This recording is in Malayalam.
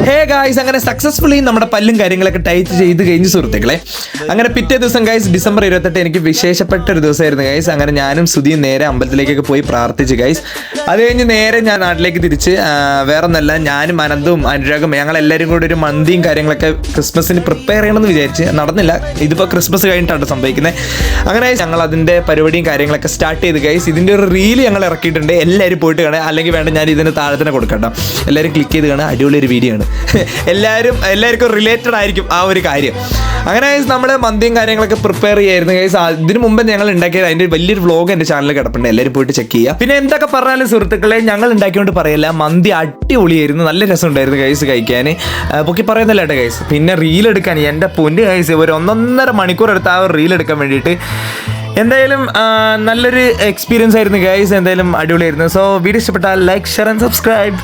ഹേ ഗായ്സ്, അങ്ങനെ സക്സസ്ഫുള്ളി നമ്മുടെ പല്ലും കാര്യങ്ങളൊക്കെ ടൈറ്റ് ചെയ്ത് കഴിഞ്ഞ് സുഹൃത്തുക്കളെ. അങ്ങനെ പിറ്റേ ദിവസം ഗൈസ് ഡിസംബർ 28 എനിക്ക് വിശേഷപ്പെട്ട ഒരു ദിവസമായിരുന്നു ഗൈസ്. അങ്ങനെ ഞാനും സുധിയും നേരെ അമ്പലത്തിലേക്കൊക്കെ പോയി പ്രാർത്ഥിച്ചു ഗൈസ്. അത് കഴിഞ്ഞ് നേരെ ഞാൻ നാട്ടിലേക്ക് തിരിച്ച് വേറെ ഒന്നല്ല, ഞാനും അനന്തും അനുരാഗും ഞങ്ങളെല്ലാവരും കൂടി ഒരു മന്തിയും കാര്യങ്ങളൊക്കെ ക്രിസ്മസിന് പ്രിപ്പയർ ചെയ്യണമെന്ന് വിചാരിച്ച് നടന്നില്ല. ഇതിപ്പോൾ ക്രിസ്മസ് കഴിഞ്ഞിട്ടാണ് സംഭവിക്കുന്നത്. അങ്ങനെ ഞങ്ങൾ അതിൻ്റെ പരിപാടിയും കാര്യങ്ങളൊക്കെ സ്റ്റാർട്ട് ചെയ്ത് ഗൈസ്. ഇതിൻ്റെ ഒരു റീൽ ഞങ്ങൾ ഇറക്കിയിട്ടുണ്ട്, എല്ലാവരും പോയിട്ട് കാണാം. അല്ലെങ്കിൽ വേണ്ട, ഞാൻ ഇതിന് താഴെ തന്നെ കൊടുക്കട്ടോ. എല്ലാവരും ക്ലിക്ക് ചെയ്ത് കാണാം, അടിപൊളി ഒരു വീഡിയോ ആണ്. എല്ലാവർക്കും റിലേറ്റഡ് ആയിരിക്കും ആ ഒരു കാര്യം. അങ്ങനെ നമ്മൾ മന്തിയും കാര്യങ്ങളൊക്കെ പ്രിപ്പയർ ചെയ്യായിരുന്നു ഗൈസ്. ഇതിന് മുമ്പ് ഞങ്ങൾ ഉണ്ടാക്കിയത് അതിൻ്റെ വലിയൊരു വ്ളോഗ് എൻ്റെ ചാനലിൽ കിടപ്പുണ്ട്, എല്ലാവരും പോയിട്ട് ചെക്ക് ചെയ്യുക. പിന്നെ എന്തൊക്കെ പറഞ്ഞാലും സുഹൃത്തുക്കളെ, ഞങ്ങൾ ഉണ്ടാക്കിയോണ്ട് പറയില്ല, മന്തി അടിപൊളിയായിരുന്നു, നല്ല രസമുണ്ടായിരുന്നു ഗൈസ് കഴിക്കാൻ. പൊക്കി പറയുന്നില്ല കേട്ടോ ഗൈസ്. പിന്നെ റീൽ എടുക്കാൻ എൻ്റെ പൊന്ന് ഗൈസ് ഒരു 1.5 മണിക്കൂർ എടുത്ത് ആ ഒരു റീൽ എടുക്കാൻ വേണ്ടിയിട്ട്. എന്തായാലും നല്ലൊരു എക്സ്പീരിയൻസ് ആയിരുന്നു ഗൈസ്. എന്തായാലും അടിപൊളിയായിരുന്നു. സോ വീഡിയോ ഇഷ്ടപ്പെട്ടാൽ ലൈക്ക്, ഷെയർ ആൻഡ് സബ്സ്ക്രൈബ്.